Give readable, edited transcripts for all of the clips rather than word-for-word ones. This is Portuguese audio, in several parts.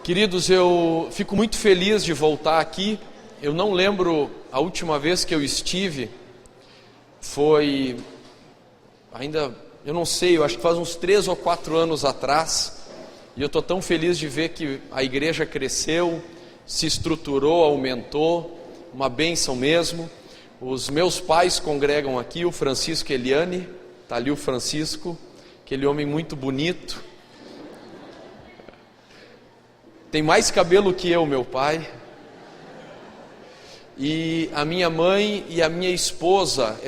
Queridos, eu fico muito feliz de voltar aqui. Eu não lembro a última vez que eu estive, foi eu não sei, eu acho que faz uns 3 ou 4 anos atrás. E eu estou tão feliz de ver que a igreja cresceu, se estruturou, aumentou, uma bênção mesmo. Os meus pais congregam aqui, o Francisco e Eliane, está ali o Francisco, aquele homem muito bonito. Tem mais cabelo que eu, meu pai. E a minha mãe e a minha esposa,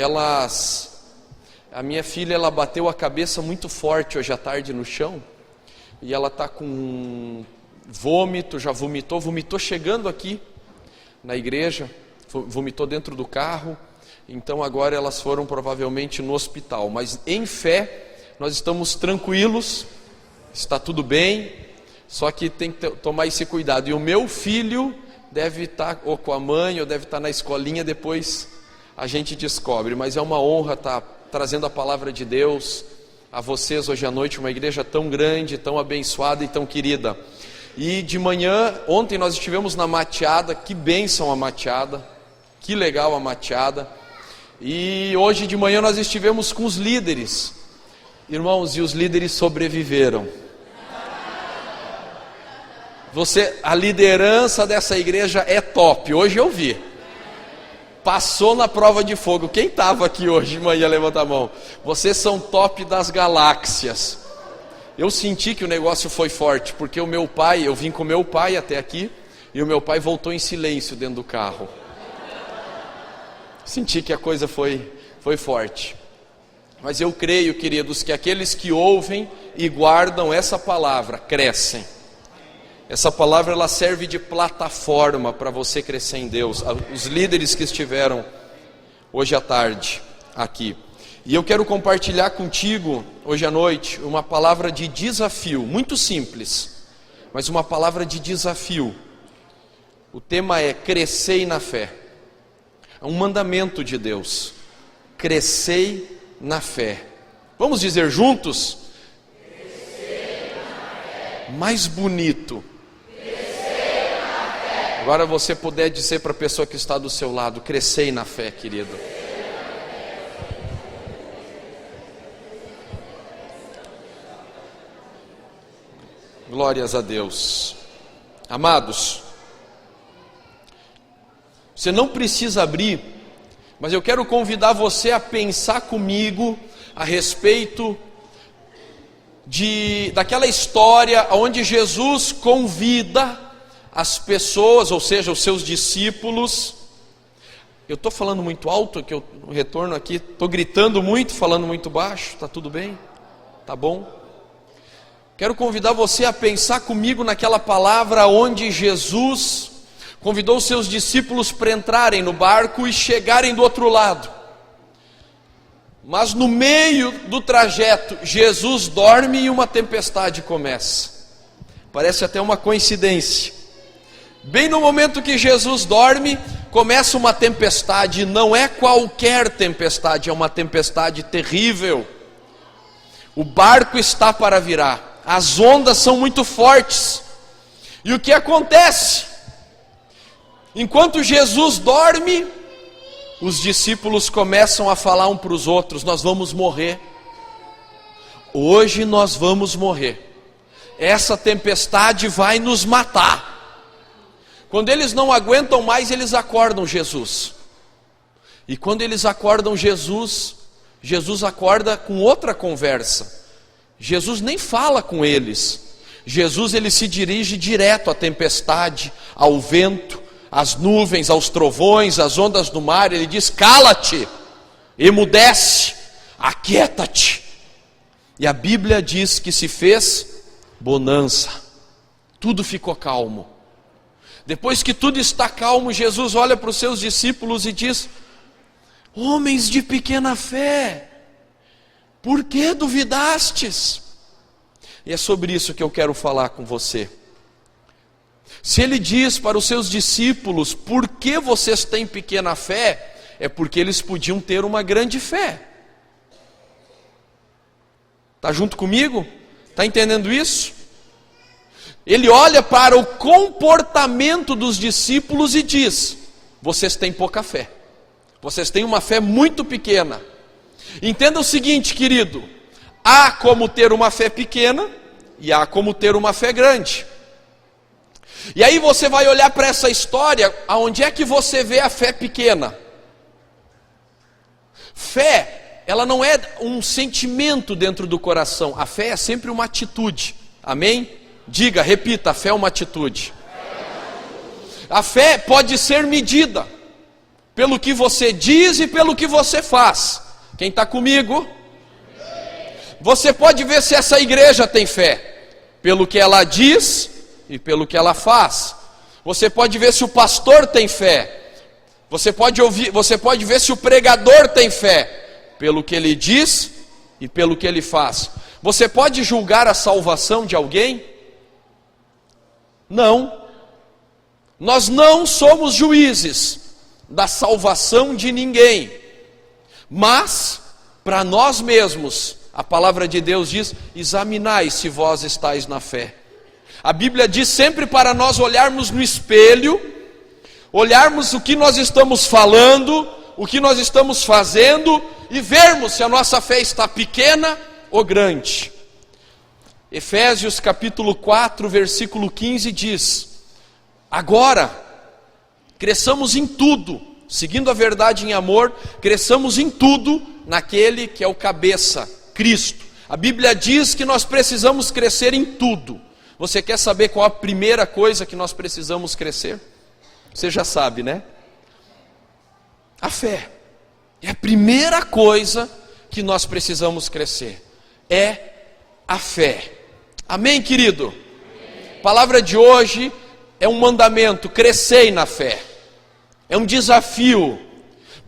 a minha filha, ela bateu a cabeça muito forte hoje à tarde no chão. E ela está com vômito, já vomitou chegando aqui na igreja, vomitou dentro do carro. Então agora elas foram provavelmente no hospital. Mas em fé, nós estamos tranquilos, está tudo bem. Só que tem que tomar esse cuidado. E o meu filho deve estar ou com a mãe, ou deve estar na escolinha, depois a gente descobre. Mas é uma honra estar trazendo a palavra de Deus a vocês hoje à noite, uma igreja tão grande, tão abençoada e tão querida. E de manhã, ontem nós estivemos na mateada, que bênção a mateada, que legal a mateada. E hoje de manhã nós estivemos com os líderes, irmãos, e os líderes sobreviveram. A liderança dessa igreja é top, hoje eu vi. Passou na prova de fogo. Quem estava aqui hoje de manhã, levanta a mão. Vocês são top das galáxias. Eu senti que o negócio foi forte, porque eu vim com o meu pai até aqui, e o meu pai voltou em silêncio dentro do carro. Senti que a coisa foi forte. Mas eu creio, queridos, que aqueles que ouvem e guardam essa palavra, crescem. Essa palavra ela serve de plataforma para você crescer em Deus. Os líderes que estiveram hoje à tarde aqui. E eu quero compartilhar contigo hoje à noite uma palavra de desafio, muito simples, mas uma palavra de desafio. O tema é crescei na fé. É um mandamento de Deus. Crescei na fé. Vamos dizer juntos? Crescei na fé. Mais bonito. Agora você puder dizer para a pessoa que está do seu lado, crescei na fé, querido. Glórias a Deus. Amados, você não precisa abrir, mas eu quero convidar você a pensar comigo a respeito daquela história onde Jesus convida as pessoas, ou seja, os seus discípulos. Eu estou falando muito alto, que eu retorno aqui, estou gritando muito, falando muito baixo, está tudo bem? Tá bom? Quero convidar você a pensar comigo naquela palavra onde Jesus convidou os seus discípulos para entrarem no barco e chegarem do outro lado. Mas no meio do trajeto, Jesus dorme e uma tempestade começa. Parece até uma coincidência. Bem no momento que Jesus dorme, começa uma tempestade, e não é qualquer tempestade, é uma tempestade terrível. O barco está para virar, as ondas são muito fortes. E o que acontece? Enquanto Jesus dorme, os discípulos começam a falar um para os outros: nós vamos morrer. Hoje nós vamos morrer. Essa tempestade vai nos matar. Quando eles não aguentam mais, eles acordam Jesus. E quando eles acordam Jesus, Jesus acorda com outra conversa. Jesus nem fala com eles. Jesus ele se dirige direto à tempestade, ao vento, às nuvens, aos trovões, às ondas do mar. Ele diz: cala-te, emudece, aquieta-te. E a Bíblia diz que se fez bonança. Tudo ficou calmo. Depois que tudo está calmo, Jesus olha para os seus discípulos e diz: homens de pequena fé, por que duvidastes? E é sobre isso que eu quero falar com você. Se ele diz para os seus discípulos, por que vocês têm pequena fé? É porque eles podiam ter uma grande fé. Está junto comigo? Está entendendo isso? Ele olha para o comportamento dos discípulos e diz: vocês têm pouca fé, vocês têm uma fé muito pequena. Entenda o seguinte, querido: há como ter uma fé pequena e há como ter uma fé grande. E aí você vai olhar para essa história, aonde é que você vê a fé pequena? Fé, ela não é um sentimento dentro do coração, a fé é sempre uma atitude, amém? Diga, repita, a fé é uma atitude. A fé pode ser medida pelo que você diz e pelo que você faz. Quem está comigo? Você pode ver se essa igreja tem fé pelo que ela diz e pelo que ela faz. Você pode ver se o pastor tem fé. Você pode ver se o pregador tem fé pelo que ele diz e pelo que ele faz. Você pode julgar a salvação de alguém? Não. Nós não somos juízes da salvação de ninguém. Mas, para nós mesmos, a palavra de Deus diz: examinai se vós estáis na fé. A Bíblia diz sempre para nós olharmos no espelho, olharmos o que nós estamos falando, o que nós estamos fazendo, e vermos se a nossa fé está pequena ou grande. Efésios capítulo 4, versículo 15 diz: agora, cresçamos em tudo, seguindo a verdade em amor, cresçamos em tudo naquele que é o cabeça, Cristo. A Bíblia diz que nós precisamos crescer em tudo. Você quer saber qual a primeira coisa que nós precisamos crescer? Você já sabe, né? A fé. É a primeira coisa que nós precisamos crescer. É a fé. Amém, querido? A palavra de hoje é um mandamento: crescei na fé. É um desafio.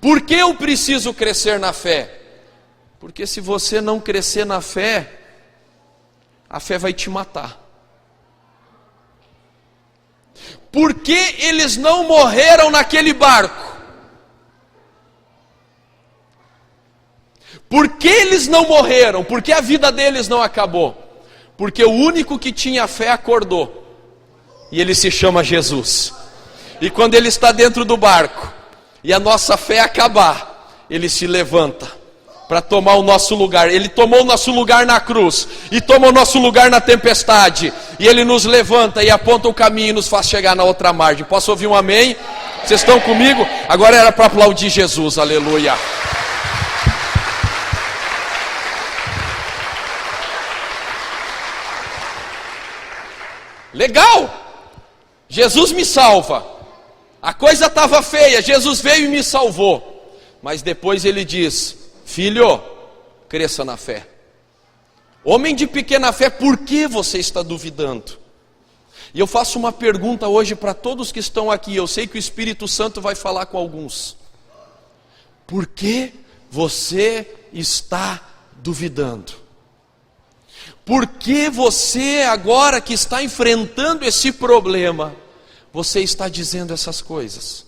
Por que eu preciso crescer na fé? Porque se você não crescer na fé, a fé vai te matar. Por que eles não morreram naquele barco? Por que eles não morreram? Por que a vida deles não acabou? Porque o único que tinha fé acordou. E ele se chama Jesus. E quando ele está dentro do barco e a nossa fé acabar, ele se levanta para tomar o nosso lugar. Ele tomou o nosso lugar na cruz e toma o nosso lugar na tempestade, e ele nos levanta e aponta o caminho e nos faz chegar na outra margem. Posso ouvir um amém? Vocês estão comigo? Agora era para aplaudir Jesus, aleluia. Legal, Jesus me salva. A coisa estava feia, Jesus veio e me salvou. Mas depois ele diz: filho, cresça na fé. Homem de pequena fé, por que você está duvidando? E eu faço uma pergunta hoje para todos que estão aqui. Eu sei que o Espírito Santo vai falar com alguns. Por que você está duvidando? Por que você, agora que está enfrentando esse problema, você está dizendo essas coisas?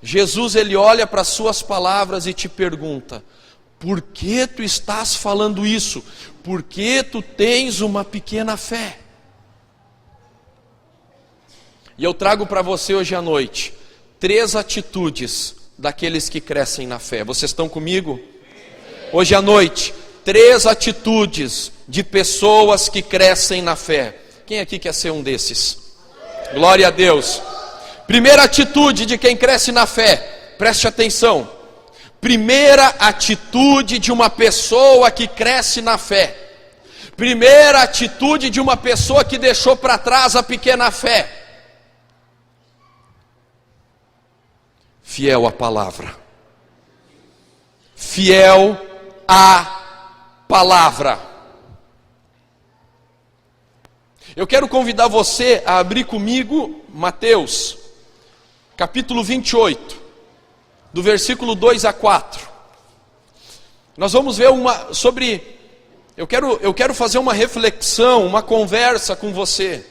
Jesus, ele olha para as suas palavras e te pergunta: por que tu estás falando isso? Por que tu tens uma pequena fé? E eu trago para você hoje à noite 3 atitudes daqueles que crescem na fé. Vocês estão comigo? Hoje à noite, 3 atitudes de pessoas que crescem na fé. Quem aqui quer ser um desses? Glória a Deus. Primeira atitude de quem cresce na fé, preste atenção. Primeira atitude de uma pessoa que cresce na fé. Primeira atitude de uma pessoa que deixou para trás a pequena fé. Fiel à palavra. Fiel à palavra. Eu quero convidar você a abrir comigo Mateus, capítulo 28, do versículo 2 a 4. Nós vamos ver eu quero fazer uma reflexão, uma conversa com você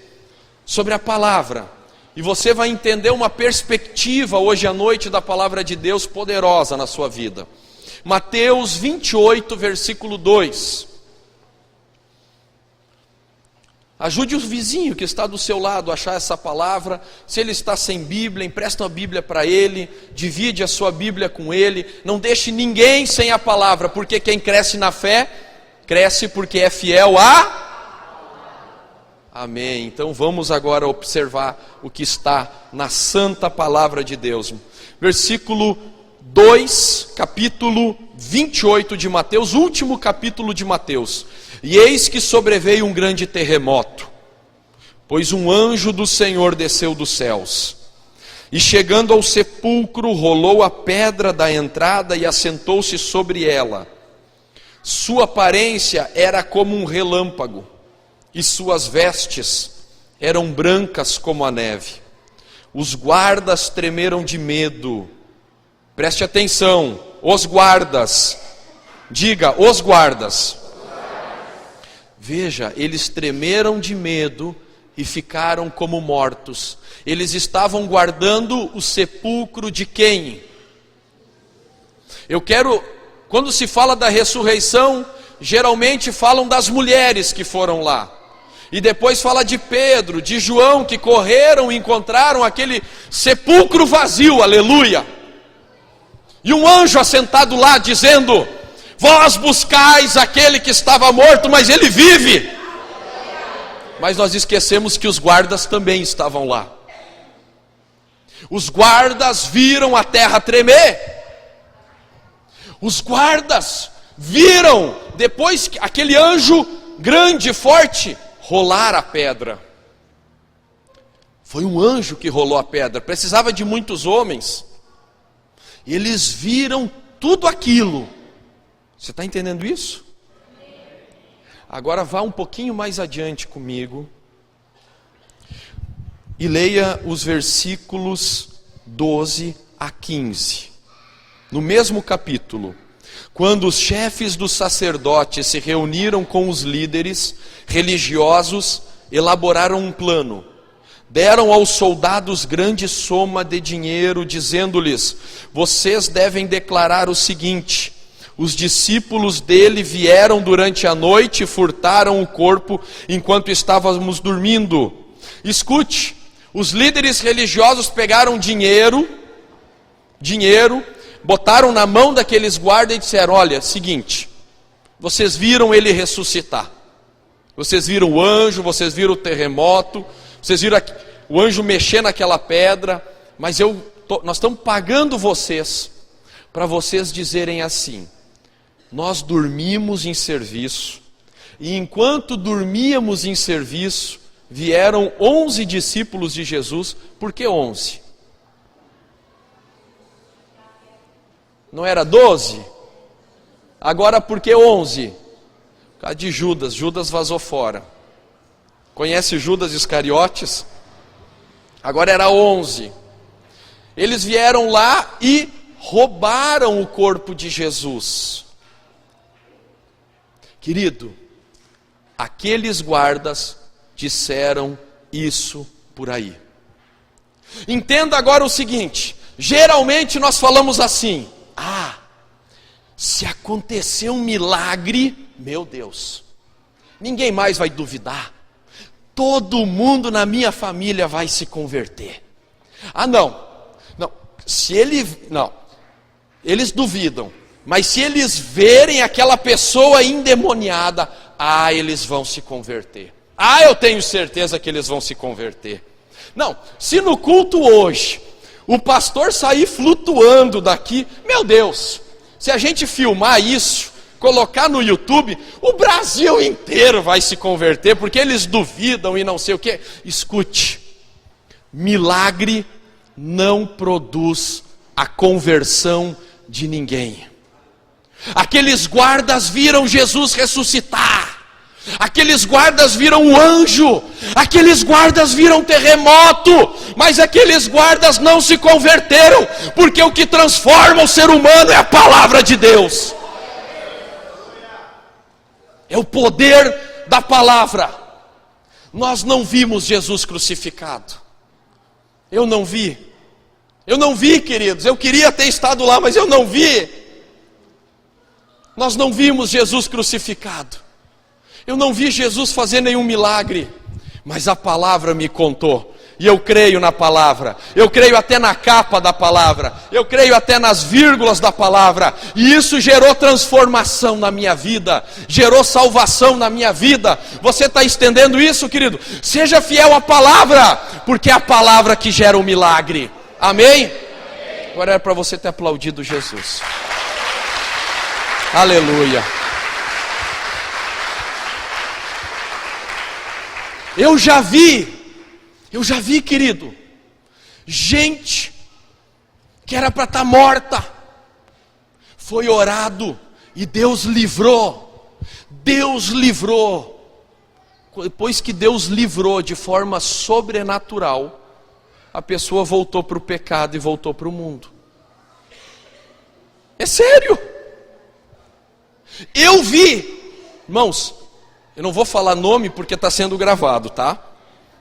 sobre a palavra. E você vai entender uma perspectiva hoje à noite da palavra de Deus poderosa na sua vida. Mateus 28, versículo 2. Ajude o vizinho que está do seu lado a achar essa palavra. Se ele está sem Bíblia, empresta uma Bíblia para ele, divide a sua Bíblia com ele. Não deixe ninguém sem a palavra, porque quem cresce na fé, cresce porque é fiel a... Amém. Então vamos agora observar o que está na santa palavra de Deus. Versículo 2, capítulo 28 de Mateus, último capítulo de Mateus. E eis que sobreveio um grande terremoto, pois um anjo do Senhor desceu dos céus, e chegando ao sepulcro, rolou a pedra da entrada e assentou-se sobre ela. Sua aparência era como um relâmpago, e suas vestes eram brancas como a neve. Os guardas tremeram de medo. Preste atenção, os guardas. Diga, os guardas. Veja, eles tremeram de medo e ficaram como mortos. Eles estavam guardando o sepulcro de quem? Quando se fala da ressurreição, geralmente falam das mulheres que foram lá. E depois fala de Pedro, de João, que correram e encontraram aquele sepulcro vazio, aleluia. E um anjo assentado lá dizendo: vós buscais aquele que estava morto, mas ele vive. Mas nós esquecemos que os guardas também estavam lá. Os guardas viram a terra tremer. Os guardas viram, depois que aquele anjo grande e forte, rolar a pedra. Foi um anjo que rolou a pedra, precisava de muitos homens. Eles viram tudo aquilo. Você está entendendo isso? Agora vá um pouquinho mais adiante comigo e leia os versículos 12 a 15. No mesmo capítulo, quando os chefes dos sacerdotes se reuniram com os líderes religiosos, elaboraram um plano. Deram aos soldados grande soma de dinheiro, dizendo-lhes: vocês devem declarar o seguinte: os discípulos dele vieram durante a noite e furtaram o corpo enquanto estávamos dormindo. Escute, os líderes religiosos pegaram dinheiro, botaram na mão daqueles guardas e disseram: olha, seguinte, vocês viram ele ressuscitar, vocês viram o anjo, vocês viram o terremoto, vocês viram o anjo mexer naquela pedra, mas nós estamos pagando vocês, para vocês dizerem assim: nós dormimos em serviço, e enquanto dormíamos em serviço, vieram 11 discípulos de Jesus. Por que 11? Não era 12? Agora por que 11? Por causa de Judas. Judas vazou fora. Conhece Judas Iscariotes? Agora era 11. Eles vieram lá e roubaram o corpo de Jesus. Querido, aqueles guardas disseram isso por aí. Entenda agora o seguinte: geralmente nós falamos assim: se acontecer um milagre, meu Deus, ninguém mais vai duvidar, todo mundo na minha família vai se converter. Eles duvidam, mas se eles verem aquela pessoa endemoniada, eles vão se converter. Eu tenho certeza que eles vão se converter. Não, se no culto hoje o pastor sair flutuando daqui, meu Deus, se a gente filmar isso, colocar no YouTube, o Brasil inteiro vai se converter, porque eles duvidam e não sei o que. Escute, milagre não produz a conversão de ninguém. Aqueles guardas viram Jesus ressuscitar, aqueles guardas viram o anjo, aqueles guardas viram terremoto, mas aqueles guardas não se converteram, porque o que transforma o ser humano é a palavra de Deus, é o poder da palavra. Nós não vimos Jesus crucificado. Eu não vi, queridos. Eu queria ter estado lá, mas eu não vi. Nós não vimos Jesus crucificado. Eu não vi Jesus fazer nenhum milagre. Mas a palavra me contou. E eu creio na palavra, eu creio até na capa da palavra, eu creio até nas vírgulas da palavra, e isso gerou transformação na minha vida, gerou salvação na minha vida. Você está estendendo isso, querido? Seja fiel à palavra, porque é a palavra que gera o milagre. Amém? Agora é para você ter aplaudido Jesus. Aleluia. Eu já vi, querido, gente que era para estar morta, foi orado e Deus livrou. Depois que Deus livrou de forma sobrenatural, a pessoa voltou para o pecado e voltou para o mundo. É sério. Eu vi, irmãos, eu não vou falar nome porque está sendo gravado, tá?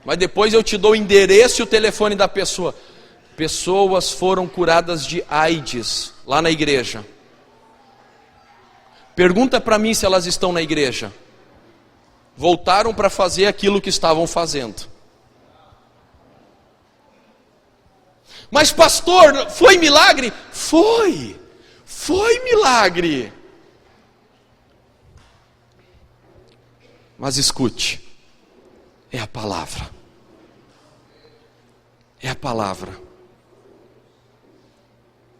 Mas depois eu te dou o endereço e o telefone da pessoa. Pessoas foram curadas de AIDS lá na igreja. Pergunta para mim se elas estão na igreja. Voltaram para fazer aquilo que estavam fazendo. Mas pastor, foi milagre? Foi milagre. Mas escute, é a palavra. É a palavra.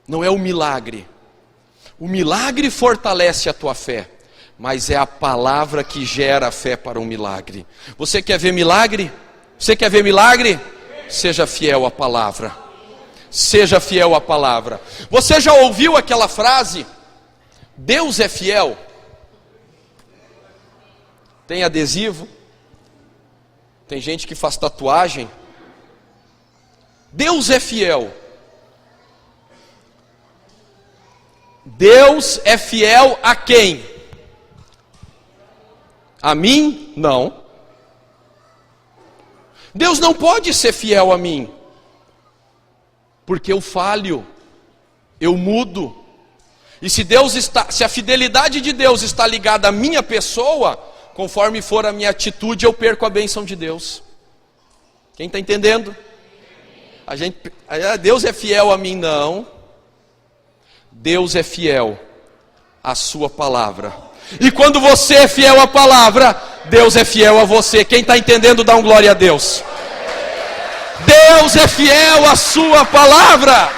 Não é o milagre. O milagre fortalece a tua fé, mas é a palavra que gera a fé para um milagre. Você quer ver milagre? Você quer ver milagre? Seja fiel à palavra. Seja fiel à palavra. Você já ouviu aquela frase? Deus é fiel. Tem adesivo. Tem gente que faz tatuagem. Deus é fiel. Deus é fiel a quem? A mim? Não. Deus não pode ser fiel a mim, porque eu falho, eu mudo. E se a fidelidade de Deus está ligada à minha pessoa, conforme for a minha atitude, eu perco a bênção de Deus. Quem está entendendo? Deus é fiel a mim, não. Deus é fiel à sua palavra. E quando você é fiel à palavra, Deus é fiel a você. Quem está entendendo, dá um glória a Deus. Deus é fiel à sua palavra.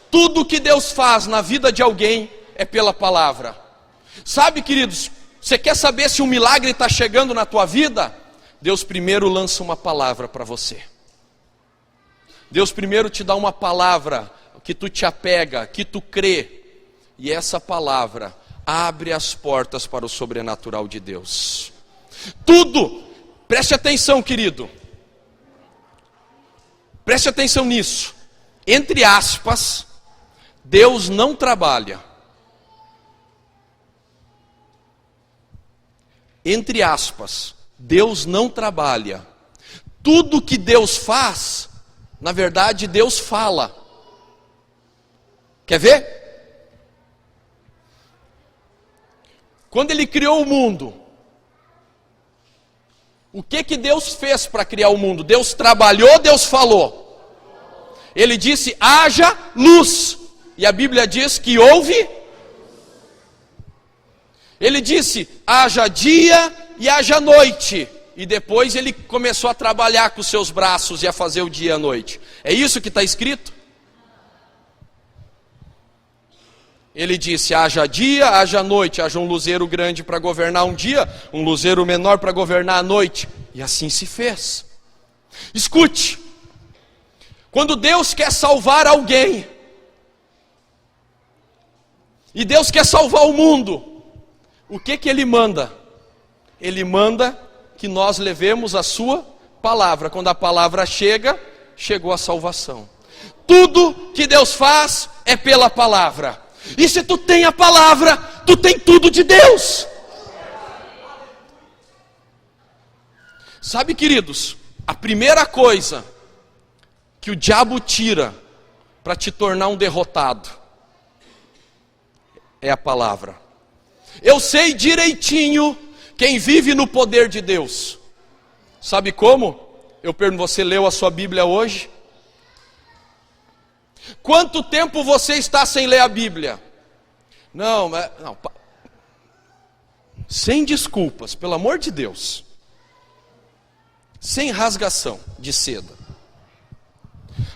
Tudo que Deus faz na vida de alguém é pela palavra. Sabe, queridos, você quer saber se um milagre está chegando na tua vida? Deus primeiro lança uma palavra para você. Deus primeiro te dá uma palavra que tu te apega, que tu crê. E essa palavra abre as portas para o sobrenatural de Deus. Tudo, preste atenção, querido. Preste atenção nisso. Entre aspas, Deus não trabalha. Entre aspas, Deus não trabalha. Tudo que Deus faz, na verdade, Deus fala. Quer ver? Quando Ele criou o mundo, o que Deus fez para criar o mundo? Deus trabalhou, Deus falou. Ele disse, haja luz. E a Bíblia diz que houve. Ele disse, haja dia e haja noite. E depois ele começou a trabalhar com os seus braços e a fazer o dia e a noite. É isso que está escrito? Ele disse, haja dia, haja noite, haja um luzeiro grande para governar um dia, um luzeiro menor para governar a noite. E assim se fez. Escute, quando Deus quer salvar alguém, e Deus quer salvar o mundo, o que Ele manda? Ele manda que nós levemos a sua palavra. Quando a palavra chega, chegou a salvação. Tudo que Deus faz é pela palavra. E se tu tem a palavra, tu tem tudo de Deus. Sabe, queridos, a primeira coisa que o diabo tira para te tornar um derrotado é a palavra. Eu sei direitinho quem vive no poder de Deus. Sabe como? Eu pergunto, você leu a sua Bíblia hoje? Quanto tempo você está sem ler a Bíblia? Não. Sem desculpas, pelo amor de Deus. Sem rasgação de seda.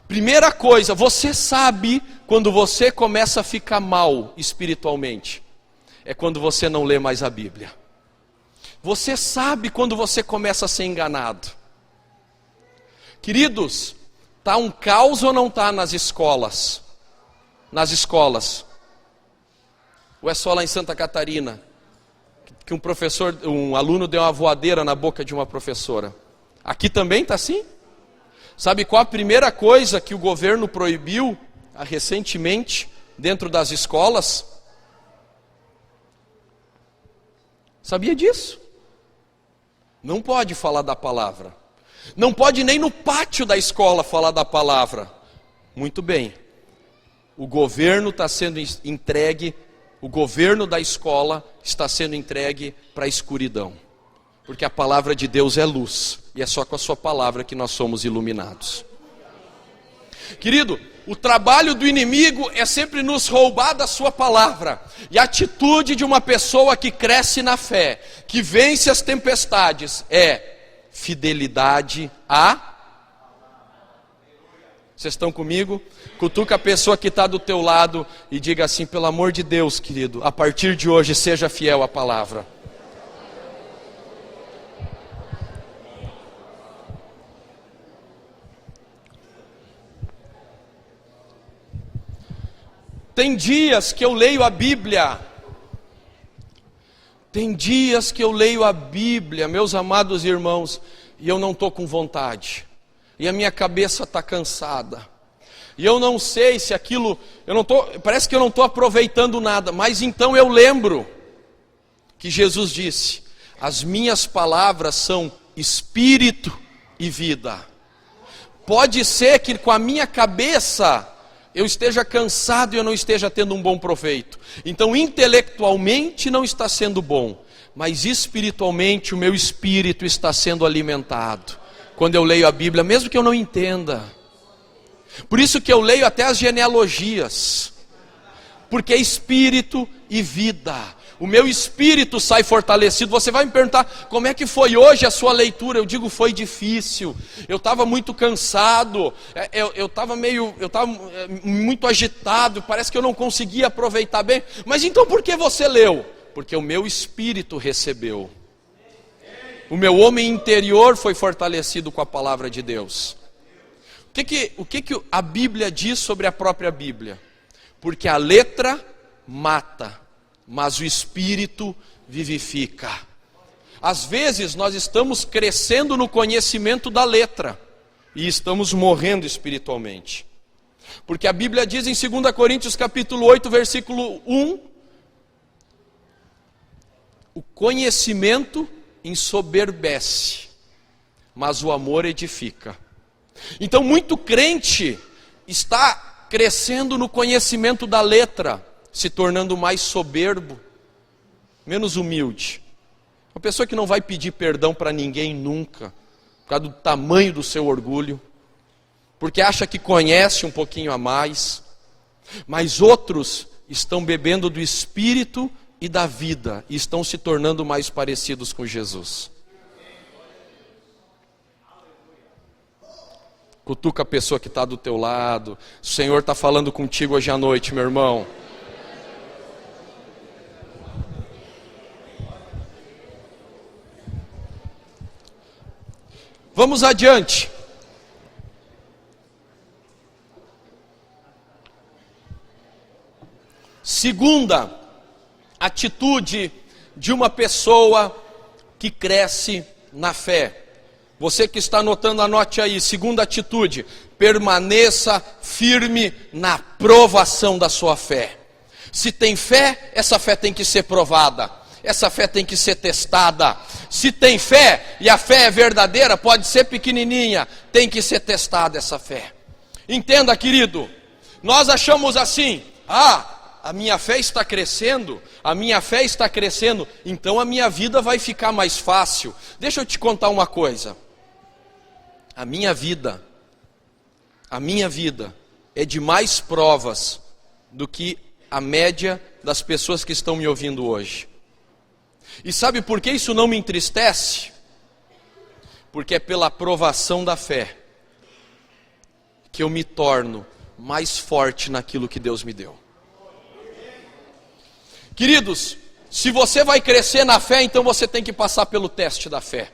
Primeira coisa, você sabe quando você começa a ficar mal espiritualmente. É quando você não lê mais a Bíblia. Você sabe quando você começa a ser enganado. Queridos, está um caos ou não está nas escolas? Nas escolas. Ou é só lá em Santa Catarina? Que um aluno deu uma voadeira na boca de uma professora. Aqui também está assim? Sabe qual a primeira coisa que o governo proibiu recentemente dentro das escolas? Sabia disso? Não pode falar da palavra. Não pode nem no pátio da escola falar da palavra. Muito bem. O governo está sendo entregue, o governo da escola está sendo entregue para a escuridão. Porque a palavra de Deus é luz. E é só com a sua palavra que nós somos iluminados. Querido, o trabalho do inimigo é sempre nos roubar da sua palavra. E a atitude de uma pessoa que cresce na fé, que vence as tempestades, é fidelidade a... Vocês estão comigo? Cutuca a pessoa que está do teu lado e diga assim, pelo amor de Deus, querido, a partir de hoje seja fiel à palavra. Tem dias que eu leio a Bíblia. Tem dias que eu leio a Bíblia, meus amados irmãos, e eu não estou com vontade. E a minha cabeça está cansada. E eu não sei se aquilo, parece que eu não estou aproveitando nada. Mas então eu lembro que Jesus disse, as minhas palavras são espírito e vida. Pode ser que com a minha cabeça eu esteja cansado e eu não esteja tendo um bom proveito. Então, intelectualmente não está sendo bom, mas espiritualmente o meu espírito está sendo alimentado. Quando eu leio a Bíblia, mesmo que eu não entenda. Por isso que eu leio até as genealogias. Porque é espírito e vida. O meu espírito sai fortalecido. Você vai me perguntar, como é que foi hoje a sua leitura? Eu digo, foi difícil. Eu estava muito cansado. Eu estava muito agitado. Parece que eu não conseguia aproveitar bem. Mas então por que você leu? Porque o meu espírito recebeu. O meu homem interior foi fortalecido com a palavra de Deus. O que a Bíblia diz sobre a própria Bíblia? Porque a letra mata, mas o Espírito vivifica. Às vezes nós estamos crescendo no conhecimento da letra e estamos morrendo espiritualmente. Porque a Bíblia diz em 2 Coríntios capítulo 8, versículo 1, o conhecimento ensoberbece, mas o amor edifica. Então muito crente está crescendo no conhecimento da letra, se tornando mais soberbo, menos humilde. Uma pessoa que não vai pedir perdão para ninguém nunca, por causa do tamanho do seu orgulho, porque acha que conhece um pouquinho a mais. Mas outros estão bebendo do Espírito e da vida, e estão se tornando mais parecidos com Jesus. Cutuca a pessoa que está do teu lado. O Senhor está falando contigo hoje à noite, meu irmão. Vamos adiante. Segunda atitude de uma pessoa que cresce na fé. Você que está anotando, anote aí. Segunda atitude: permaneça firme na provação da sua fé. Se tem fé, essa fé tem que ser provada. Essa fé tem que ser testada. Se tem fé, e a fé é verdadeira, pode ser pequenininha, tem que ser testada essa fé. Entenda, querido, nós achamos assim, a minha fé está crescendo, então a minha vida vai ficar mais fácil. Deixa eu te contar uma coisa. A minha vida é de mais provas do que a média das pessoas que estão me ouvindo hoje. E sabe por que isso não me entristece? Porque é pela provação da fé que eu me torno mais forte naquilo que Deus me deu. Queridos, se você vai crescer na fé, então você tem que passar pelo teste da fé.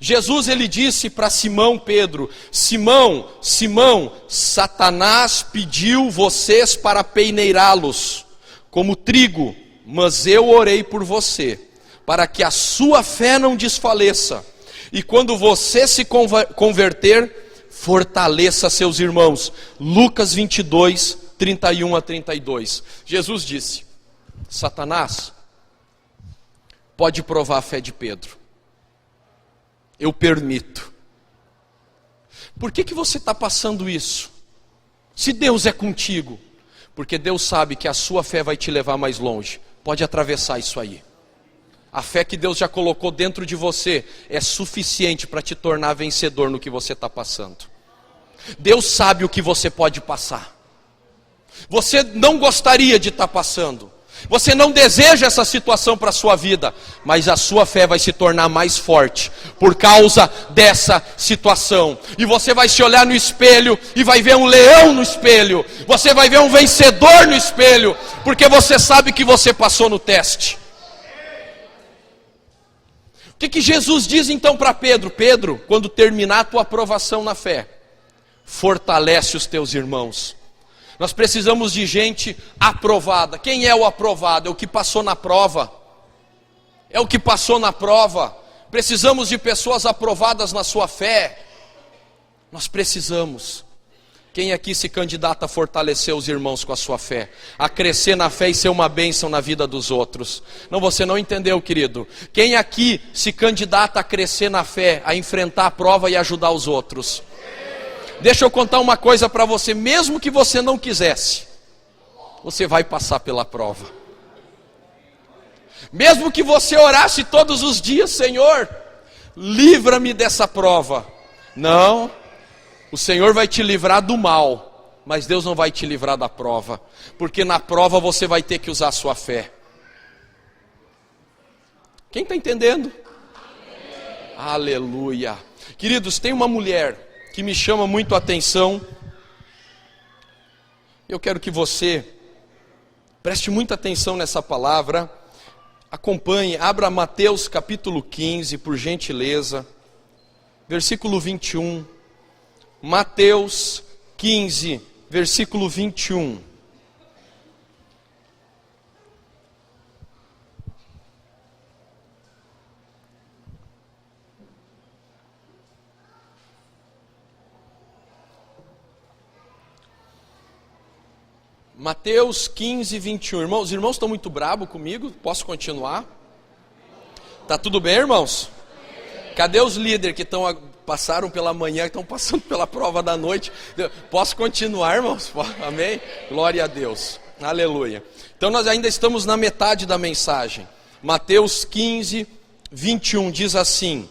Jesus, ele disse para Simão Pedro: Simão, Simão, Satanás pediu vocês para peneirá-los como trigo, mas eu orei por você, para que a sua fé não desfaleça. E quando você se converter, fortaleça seus irmãos. Lucas 22, 31 a 32. Jesus disse: Satanás pode provar a fé de Pedro. Eu permito. Por que você está passando isso? Se Deus é contigo, porque Deus sabe que a sua fé vai te levar mais longe. Pode atravessar isso aí. A fé que Deus já colocou dentro de você é suficiente para te tornar vencedor no que você está passando. Deus sabe o que você pode passar. Você não gostaria de estar passando. Você não deseja essa situação para a sua vida, mas a sua fé vai se tornar mais forte por causa dessa situação. E você vai se olhar no espelho e vai ver um leão no espelho. Você vai ver um vencedor no espelho, porque você sabe que você passou no teste. O que Jesus diz então para Pedro? Pedro, quando terminar a tua aprovação na fé, fortalece os teus irmãos. Nós precisamos de gente aprovada. Quem é o aprovado? É o que passou na prova. É o que passou na prova. Precisamos de pessoas aprovadas na sua fé. Nós precisamos. Quem aqui se candidata a fortalecer os irmãos com a sua fé? A crescer na fé e ser uma bênção na vida dos outros? Não, você não entendeu, querido. Quem aqui se candidata a crescer na fé, a enfrentar a prova e ajudar os outros? Deixa eu contar uma coisa para você, mesmo que você não quisesse, você vai passar pela prova. Mesmo que você orasse todos os dias: Senhor, livra-me dessa prova. Não, o Senhor vai te livrar do mal, mas Deus não vai te livrar da prova, porque na prova você vai ter que usar a sua fé. Quem está entendendo? Aleluia. Queridos, tem uma mulher que me chama muito a atenção. Eu quero que você preste muita atenção nessa palavra. Acompanhe, abra Mateus capítulo 15, por gentileza, versículo 21. Mateus 15, versículo 21. Mateus 15, 21. Irmãos, os irmãos estão muito bravos comigo? Posso continuar? Tá tudo bem, irmãos? Cadê os líderes que passaram pela manhã, que estão passando pela prova da noite? Posso continuar, irmãos? Amém? Glória a Deus. Aleluia. Então nós ainda estamos na metade da mensagem. Mateus 15, 21 diz assim: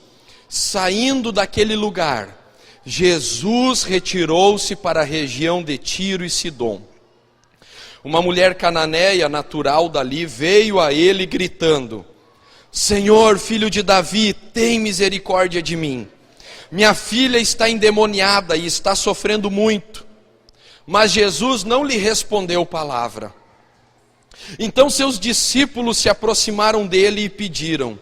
saindo daquele lugar, Jesus retirou-se para a região de Tiro e Sidom. Uma mulher cananeia, natural dali, veio a ele gritando: Senhor, filho de Davi, tem misericórdia de mim. Minha filha está endemoniada e está sofrendo muito. Mas Jesus não lhe respondeu palavra. Então seus discípulos se aproximaram dele e pediram: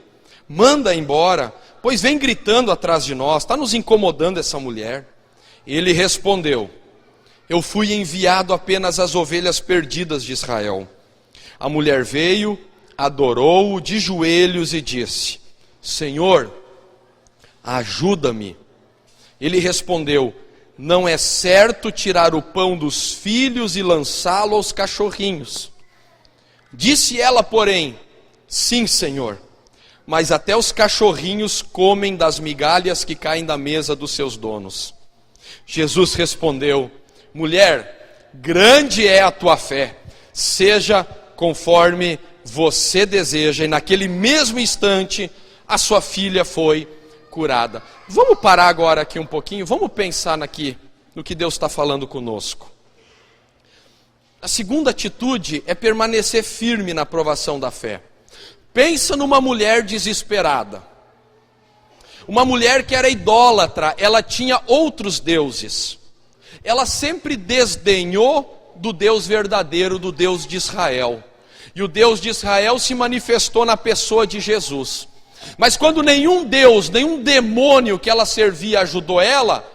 manda embora, pois vem gritando atrás de nós, está nos incomodando essa mulher. Ele respondeu: eu fui enviado apenas às ovelhas perdidas de Israel. A mulher veio, adorou-o de joelhos e disse: Senhor, ajuda-me. Ele respondeu: não é certo tirar o pão dos filhos e lançá-lo aos cachorrinhos. Disse ela, porém: sim, Senhor, mas até os cachorrinhos comem das migalhas que caem da mesa dos seus donos. Jesus respondeu: mulher, grande é a tua fé, seja conforme você deseja. E naquele mesmo instante, a sua filha foi curada. Vamos parar agora aqui um pouquinho, vamos pensar no que Deus está falando conosco. A segunda atitude é permanecer firme na provação da fé. Pensa numa mulher desesperada. Uma mulher que era idólatra, ela tinha outros deuses. Ela sempre desdenhou do Deus verdadeiro, do Deus de Israel. E o Deus de Israel se manifestou na pessoa de Jesus. Mas quando nenhum Deus, nenhum demônio que ela servia ajudou ela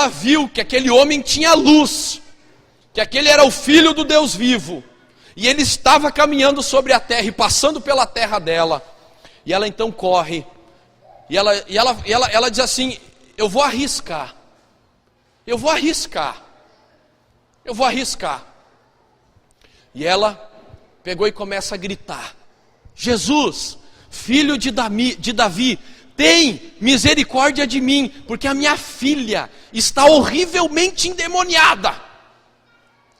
viu que aquele homem tinha luz, que aquele era o Filho do Deus vivo, e ele estava caminhando sobre a terra e passando pela terra dela. E ela então corre, e ela diz assim: eu vou arriscar. E ela pegou e começa a gritar: Jesus, filho de Davi, tem misericórdia de mim, porque a minha filha está horrivelmente endemoniada.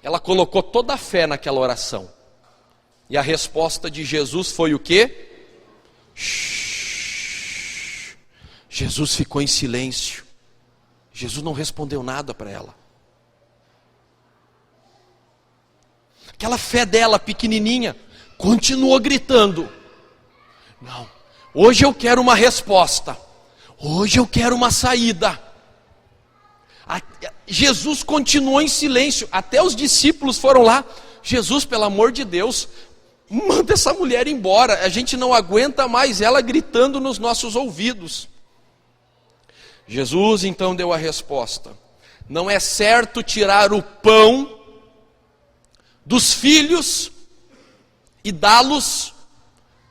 Ela colocou toda a fé naquela oração. E a resposta de Jesus foi o quê? Shhh. Jesus ficou em silêncio. Jesus não respondeu nada para ela. Aquela fé dela pequenininha continuou gritando: não, hoje eu quero uma resposta, hoje eu quero uma saída. Jesus continuou em silêncio, até os discípulos foram lá: Jesus, pelo amor de Deus, manda essa mulher embora, a gente não aguenta mais ela gritando nos nossos ouvidos. Jesus então deu a resposta: não é certo tirar o pão dos filhos e dá-los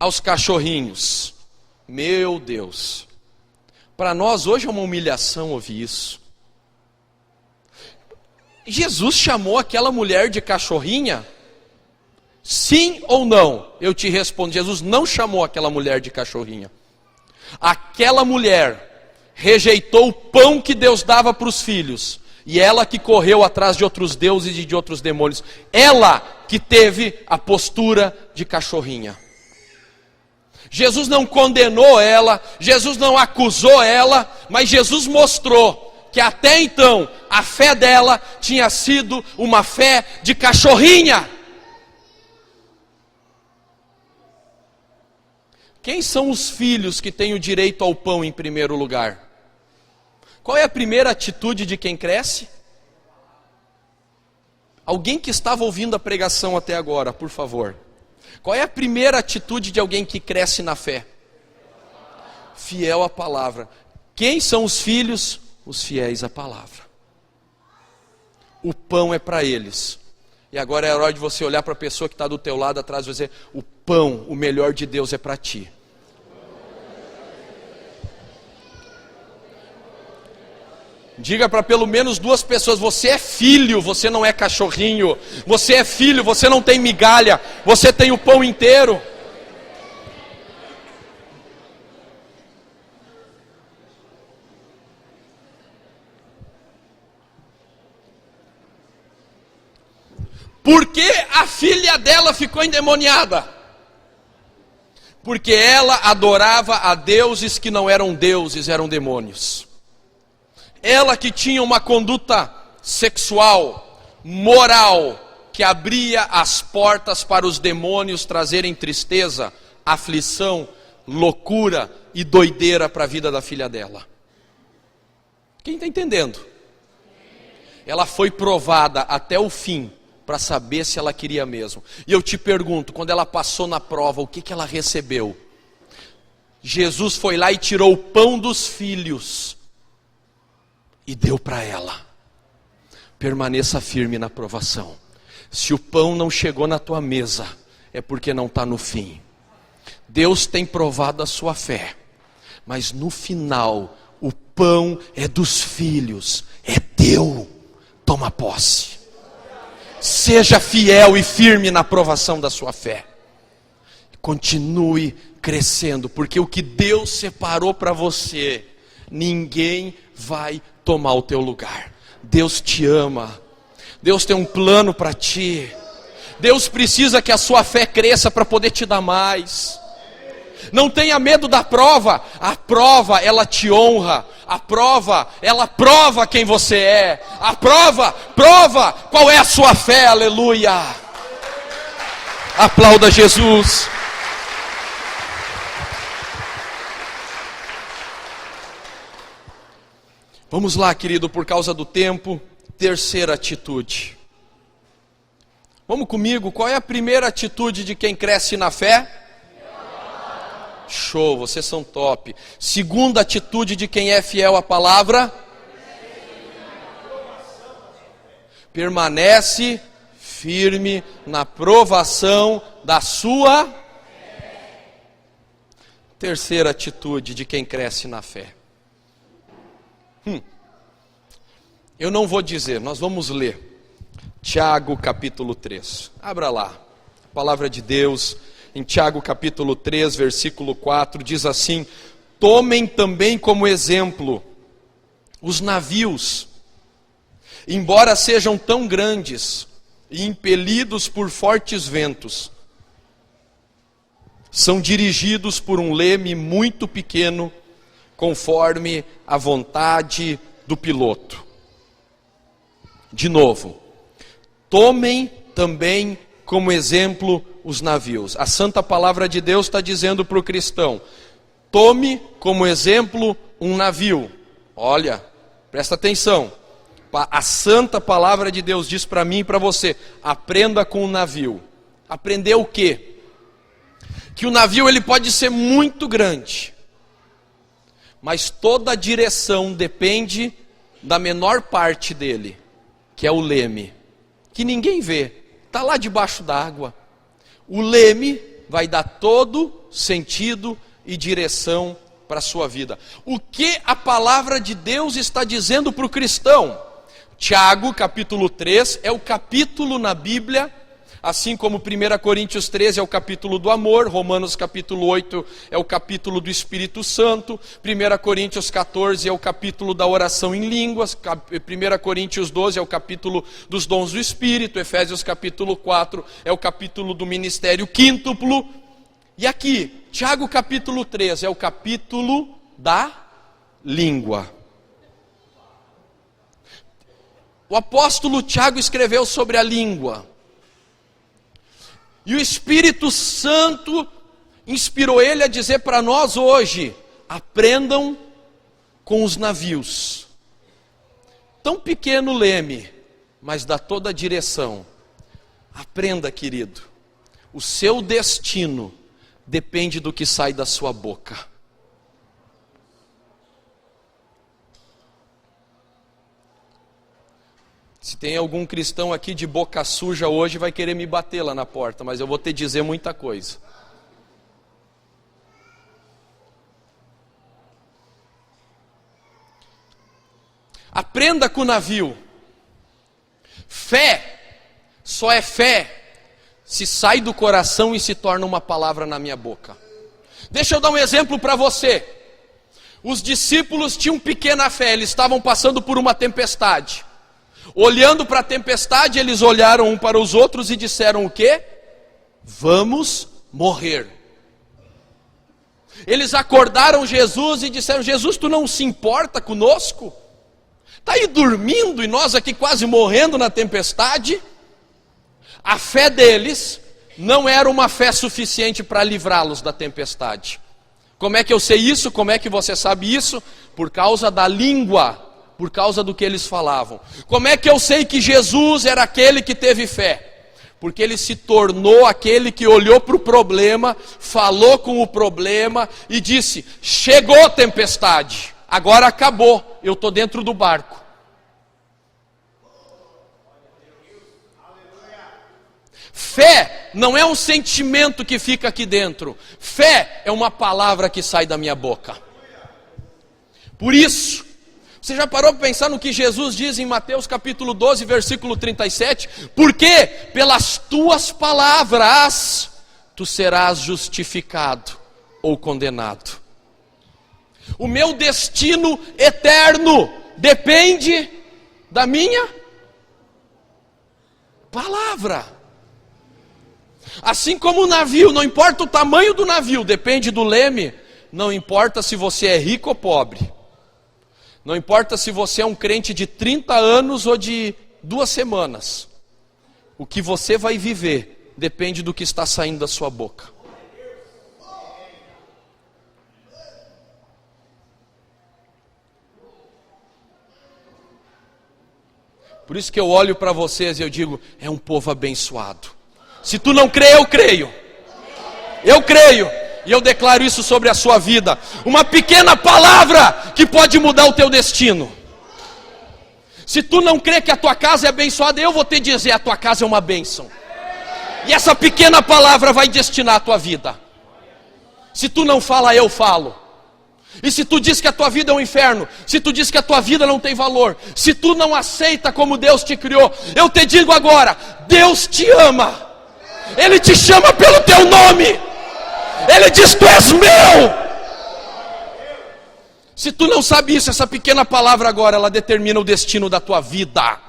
aos cachorrinhos. Meu Deus, para nós hoje é uma humilhação ouvir isso. Jesus chamou aquela mulher de cachorrinha? Sim ou não? Eu te respondo: Jesus não chamou aquela mulher de cachorrinha. Aquela mulher rejeitou o pão que Deus dava para os filhos, e ela que correu atrás de outros deuses e de outros demônios, ela que teve a postura de cachorrinha. Jesus não condenou ela, Jesus não acusou ela, mas Jesus mostrou que até então a fé dela tinha sido uma fé de cachorrinha. Quem são os filhos que têm o direito ao pão em primeiro lugar? Qual é a primeira atitude de quem cresce? Alguém que estava ouvindo a pregação até agora, por favor. Qual é a primeira atitude de alguém que cresce na fé? Fiel à palavra. Quem são os filhos? Os fiéis à palavra. O pão é para eles. E agora é a hora de você olhar para a pessoa que está do teu lado atrás e dizer: o pão, o melhor de Deus é para ti. Diga para pelo menos duas pessoas: você é filho, você não é cachorrinho. Você é filho, você não tem migalha, você tem o pão inteiro. Por que a filha dela ficou endemoniada? Porque ela adorava a deuses que não eram deuses, eram demônios. Ela que tinha uma conduta sexual, moral, que abria as portas para os demônios trazerem tristeza, aflição, loucura e doideira para a vida da filha dela. Quem está entendendo? Ela foi provada até o fim para saber se ela queria mesmo. E eu te pergunto, quando ela passou na prova, o que ela recebeu? Jesus foi lá e tirou o pão dos filhos e deu para ela. Permaneça firme na provação. Se o pão não chegou na tua mesa, é porque não está no fim. Deus tem provado a sua fé, mas no final, o pão é dos filhos, é teu. Toma posse. Seja fiel e firme na provação da sua fé. Continue crescendo, porque o que Deus separou para você, ninguém vai tomar o teu lugar. Deus te ama. Deus tem um plano para ti. Deus precisa que a sua fé cresça para poder te dar mais. Não tenha medo da prova. A prova, ela te honra. A prova, ela prova quem você é. A prova, prova qual é a sua fé, aleluia. Aplauda Jesus. Vamos lá, querido, por causa do tempo. Terceira atitude. Vamos comigo, qual é a primeira atitude de quem cresce na fé? Show, vocês são top. Segunda atitude de quem é fiel à palavra? Permanece firme na provação da sua. Terceira atitude de quem cresce na fé. Eu não vou dizer, nós vamos ler. Tiago capítulo 3. Abra lá. A palavra de Deus, em Tiago capítulo 3, versículo 4, diz assim: tomem também como exemplo os navios, embora sejam tão grandes e impelidos por fortes ventos, são dirigidos por um leme muito pequeno, conforme a vontade do piloto. De novo, tomem também como exemplo os navios. A santa palavra de Deus está dizendo para o cristão: tome como exemplo um navio. Olha, presta atenção. A santa palavra de Deus diz para mim e para você: aprenda com o navio. Aprender o quê? Que o navio ele pode ser muito grande, mas toda a direção depende da menor parte dele, que é o leme, que ninguém vê, está lá debaixo d'água. O leme vai dar todo sentido e direção para a sua vida. O que a palavra de Deus está dizendo para o cristão? Tiago capítulo 3 é o capítulo na Bíblia, assim como 1 Coríntios 13 é o capítulo do amor, Romanos capítulo 8 é o capítulo do Espírito Santo, 1 Coríntios 14 é o capítulo da oração em línguas, 1 Coríntios 12 é o capítulo dos dons do Espírito, Efésios capítulo 4 é o capítulo do ministério quíntuplo, e aqui, Tiago capítulo 3 é o capítulo da língua. O apóstolo Tiago escreveu sobre a língua. E o Espírito Santo inspirou ele a dizer para nós hoje: aprendam com os navios. Tão pequeno leme, mas dá toda a direção. Aprenda, querido. O seu destino depende do que sai da sua boca. Se tem algum cristão aqui de boca suja hoje, vai querer me bater lá na porta, mas eu vou te dizer muita coisa. Aprenda com o navio. Fé só é fé se sai do coração e se torna uma palavra na minha boca. Deixa eu dar um exemplo para você. Os discípulos tinham pequena fé, eles estavam passando por uma tempestade. Olhando para a tempestade, eles olharam um para os outros e disseram o quê? Vamos morrer. Eles acordaram Jesus e disseram: Jesus, tu não se importa conosco? Está aí dormindo e nós aqui quase morrendo na tempestade? A fé deles não era uma fé suficiente para livrá-los da tempestade. Como é que eu sei isso? Como é que você sabe isso? Por causa da língua. Por causa do que eles falavam. Como é que eu sei que Jesus era aquele que teve fé? Porque ele se tornou aquele que olhou para o problema, falou com o problema e disse: chegou a tempestade, agora acabou, eu estou dentro do barco. Fé não é um sentimento que fica aqui dentro. Fé é uma palavra que sai da minha boca. Por isso, você já parou para pensar no que Jesus diz em Mateus capítulo 12, versículo 37? Porque pelas tuas palavras tu serás justificado ou condenado. O meu destino eterno depende da minha palavra. Assim como o navio, não importa o tamanho do navio, depende do leme, não importa se você é rico ou pobre. Não importa se você é um crente de 30 anos ou de 2 semanas. O que você vai viver depende do que está saindo da sua boca. Por isso que eu olho para vocês e eu digo, é um povo abençoado. Se tu não crê, eu creio. Eu creio. E eu declaro isso sobre a sua vida. Uma pequena palavra que pode mudar o teu destino. Se tu não crê que a tua casa é abençoada, eu vou te dizer, a tua casa é uma bênção. E essa pequena palavra vai destinar a tua vida. Se tu não fala, eu falo. E se tu diz que a tua vida é um inferno, se tu diz que a tua vida não tem valor, se tu não aceita como Deus te criou, eu te digo agora, Deus te ama. Ele te chama pelo teu nome. Ele diz, tu és meu. Se tu não sabe isso, essa pequena palavra agora, ela determina o destino da tua vida.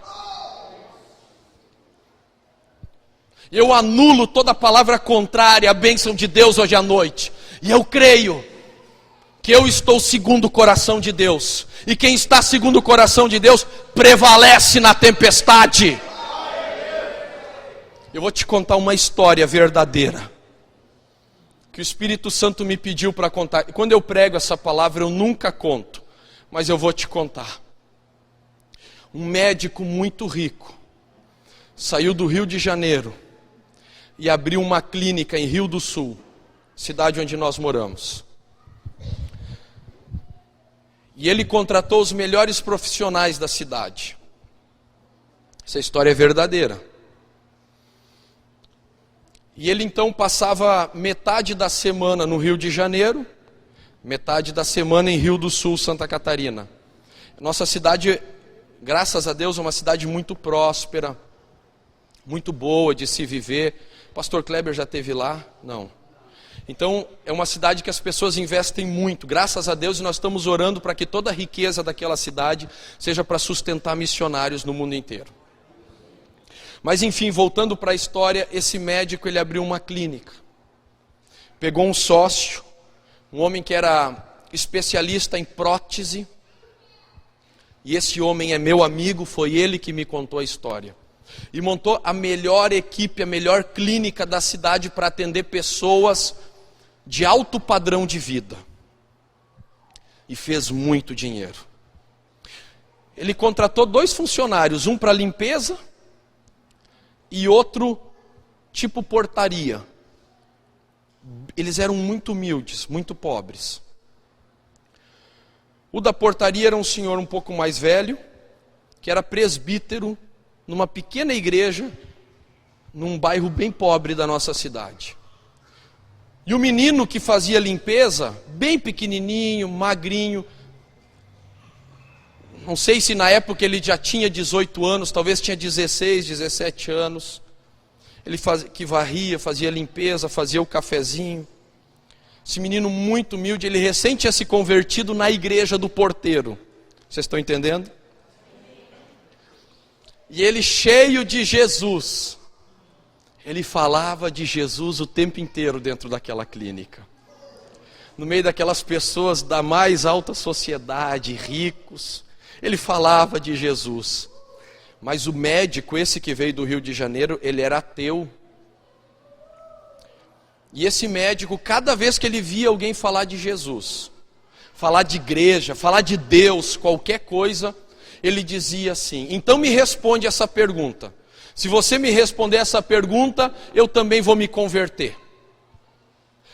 Eu anulo toda palavra contrária à bênção de Deus hoje à noite. E eu creio que eu estou segundo o coração de Deus. E quem está segundo o coração de Deus, prevalece na tempestade. Eu vou te contar uma história verdadeira, que o Espírito Santo me pediu para contar. E quando eu prego essa palavra, eu nunca conto, mas eu vou te contar. Um médico muito rico saiu do Rio de Janeiro e abriu uma clínica em Rio do Sul, cidade onde nós moramos. E ele contratou os melhores profissionais da cidade. Essa história é verdadeira. E ele então passava metade da semana no Rio de Janeiro, metade da semana em Rio do Sul, Santa Catarina. Nossa cidade, graças a Deus, é uma cidade muito próspera, muito boa de se viver. Pastor Kleber já esteve lá? Não. Então, é uma cidade que as pessoas investem muito, graças a Deus, e nós estamos orando para que toda a riqueza daquela cidade seja para sustentar missionários no mundo inteiro. Mas enfim, voltando para a história, esse médico, ele abriu uma clínica. Pegou um sócio, um homem que era especialista em prótese, e esse homem é meu amigo, foi ele que me contou a história. E montou a melhor equipe, a melhor clínica da cidade para atender pessoas de alto padrão de vida. E fez muito dinheiro. Ele contratou 2 funcionários, um para limpeza e outro tipo portaria. Eles eram muito humildes, muito pobres. O da portaria era um senhor um pouco mais velho, que era presbítero numa pequena igreja, num bairro bem pobre da nossa cidade. E o menino que fazia limpeza, bem pequenininho, magrinho, não sei se na época ele já tinha 18 anos, talvez tinha 16, 17 anos. Ele que varria, fazia limpeza, fazia o cafezinho. Esse menino muito humilde, ele recém tinha se convertido na igreja do porteiro. Vocês estão entendendo? E ele cheio de Jesus. Ele falava de Jesus o tempo inteiro dentro daquela clínica. No meio daquelas pessoas da mais alta sociedade, ricos. Ele falava de Jesus. Mas o médico, esse que veio do Rio de Janeiro, ele era ateu. E esse médico, cada vez que ele via alguém falar de Jesus, falar de igreja, falar de Deus, qualquer coisa, ele dizia assim: então me responde essa pergunta. Se você me responder essa pergunta, eu também vou me converter.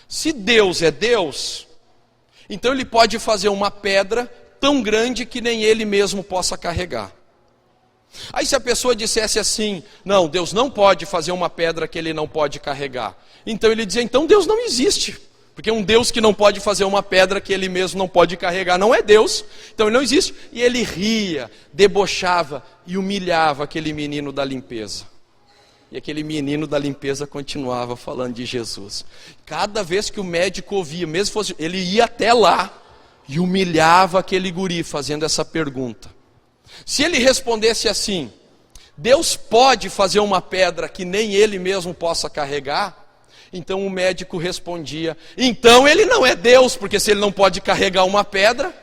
Se Deus é Deus, então ele pode fazer uma pedra tão grande que nem ele mesmo possa carregar. Aí se a pessoa dissesse assim: não, Deus não pode fazer uma pedra que ele não pode carregar. Então ele dizia: então Deus não existe. Porque um Deus que não pode fazer uma pedra que ele mesmo não pode carregar não é Deus. Então ele não existe. E ele ria, debochava e humilhava aquele menino da limpeza. E aquele menino da limpeza continuava falando de Jesus. Cada vez que o médico ouvia, mesmo fosse, ele ia até lá e humilhava aquele guri fazendo essa pergunta. Se ele respondesse assim: Deus pode fazer uma pedra que nem ele mesmo possa carregar, Então o médico respondia: então ele não é Deus, porque se ele não pode carregar uma pedra,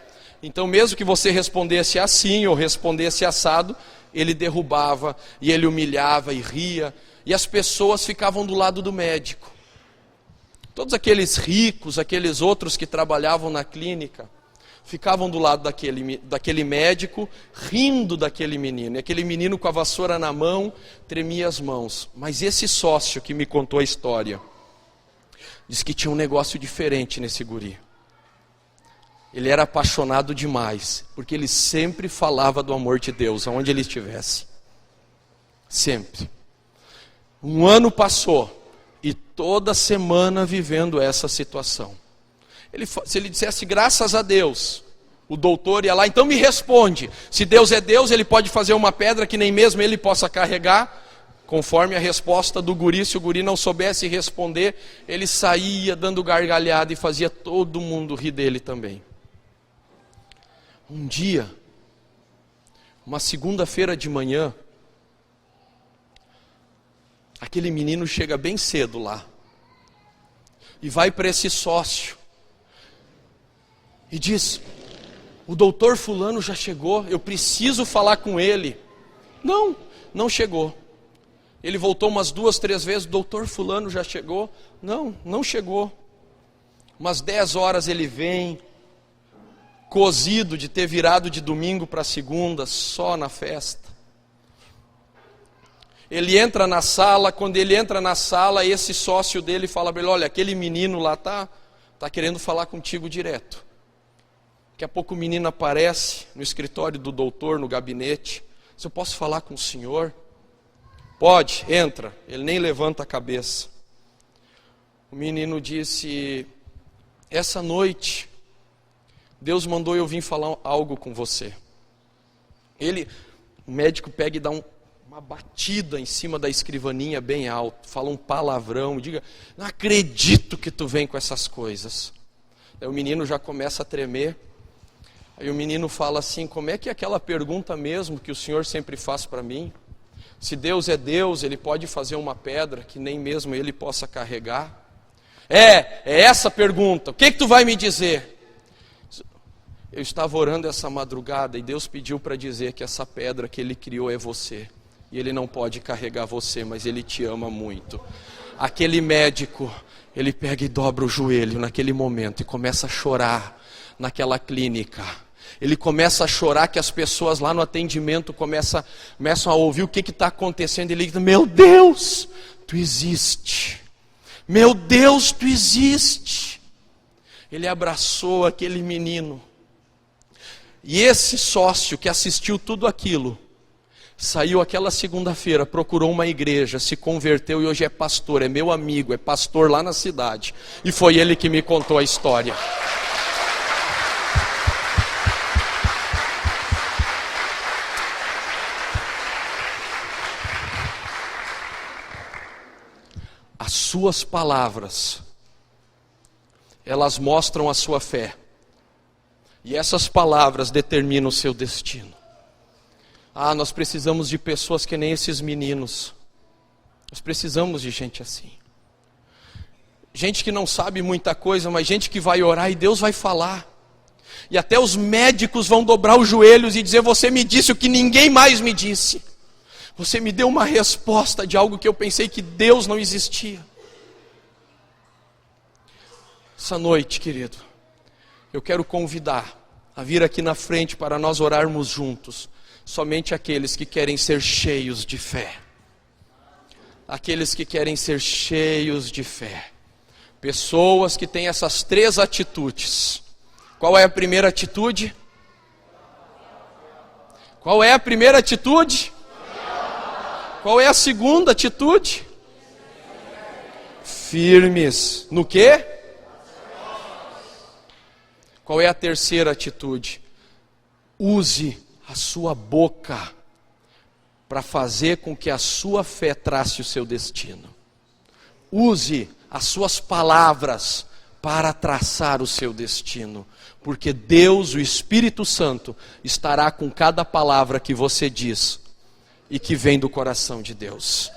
então mesmo que você respondesse assim ou respondesse assado, ele derrubava e ele humilhava e ria, e as pessoas ficavam do lado do médico. Todos aqueles ricos, aqueles outros que trabalhavam na clínica, ficavam do lado daquele médico, rindo daquele menino. E aquele menino com a vassoura na mão, tremia as mãos. Mas esse sócio que me contou a história, diz que tinha um negócio diferente nesse guri. Ele era apaixonado demais, porque ele sempre falava do amor de Deus, aonde ele estivesse. Sempre. Um ano passou, e toda semana vivendo essa situação. Se ele dissesse graças a Deus, o doutor ia lá, então me responde, se Deus é Deus, ele pode fazer uma pedra que nem mesmo ele possa carregar, conforme a resposta do guri. Se o guri não soubesse responder, ele saía dando gargalhada e fazia todo mundo rir dele também. Um dia, uma segunda-feira de manhã, aquele menino chega bem cedo lá, e vai para esse sócio, e diz: o doutor fulano já chegou, eu preciso falar com ele. Não chegou. Ele voltou umas 2, 3 vezes: o doutor fulano já chegou? Não chegou. Umas 10 horas ele vem, cozido de ter virado de domingo para segunda, só na festa. Ele entra na sala, quando ele entra na sala, esse sócio dele fala para ele: olha, aquele menino lá tá querendo falar contigo direto. Daqui a pouco o menino aparece no escritório do doutor, no gabinete. Se eu posso falar com o senhor? Pode, entra. Ele nem levanta a cabeça. O menino disse: essa noite, Deus mandou eu vir falar algo com você. O médico pega e dá uma batida em cima da escrivaninha bem alto, fala um palavrão, e diga: não acredito que tu vem com essas coisas. Aí o menino já começa a tremer. Aí o menino fala assim: como é que é aquela pergunta mesmo que o senhor sempre faz para mim? Se Deus é Deus, ele pode fazer uma pedra que nem mesmo ele possa carregar? É essa a pergunta. O que tu vai me dizer? Eu estava orando essa madrugada e Deus pediu para dizer que essa pedra que ele criou é você. E ele não pode carregar você, mas ele te ama muito. Aquele médico, ele pega e dobra o joelho naquele momento e começa a chorar naquela clínica. Ele começa a chorar, que as pessoas lá no atendimento começam a ouvir o que está acontecendo. Ele diz: meu Deus, tu existe. Meu Deus, tu existe. Ele abraçou aquele menino. E esse sócio que assistiu tudo aquilo, saiu aquela segunda-feira, procurou uma igreja, se converteu e hoje é pastor, é meu amigo, é pastor lá na cidade. E foi ele que me contou a história. As suas palavras, elas mostram a sua fé. E essas palavras determinam o seu destino. Nós precisamos de pessoas que nem esses meninos. Nós precisamos de gente assim. Gente que não sabe muita coisa, mas gente que vai orar e Deus vai falar. E até os médicos vão dobrar os joelhos e dizer: você me disse o que ninguém mais me disse. Você me deu uma resposta de algo que eu pensei que Deus não existia. Essa noite, querido, eu quero convidar a vir aqui na frente para nós orarmos juntos. Somente aqueles que querem ser cheios de fé. Aqueles que querem ser cheios de fé. Pessoas que têm essas 3 atitudes. Qual é a primeira atitude? Qual é a primeira atitude? Qual é a segunda atitude? Firmes. No quê? Qual é a terceira atitude? Use a sua boca para fazer com que a sua fé trace o seu destino. Use as suas palavras para traçar o seu destino. Porque Deus, o Espírito Santo, estará com cada palavra que você diz e que vem do coração de Deus.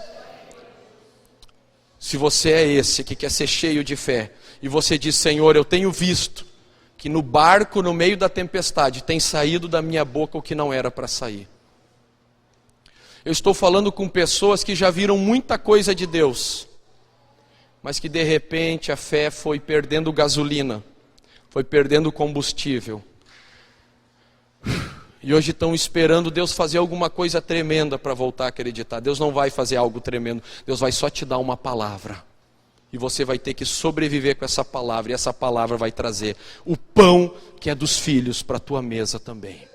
Se você é esse que quer ser cheio de fé, e você diz: Senhor, eu tenho visto que no barco, no meio da tempestade, tem saído da minha boca o que não era para sair. Eu estou falando com pessoas que já viram muita coisa de Deus, mas que de repente a fé foi perdendo gasolina, foi perdendo combustível. E hoje estão esperando Deus fazer alguma coisa tremenda para voltar a acreditar. Deus não vai fazer algo tremendo, Deus vai só te dar uma palavra. E você vai ter que sobreviver com essa palavra, e essa palavra vai trazer o pão que é dos filhos para a tua mesa também.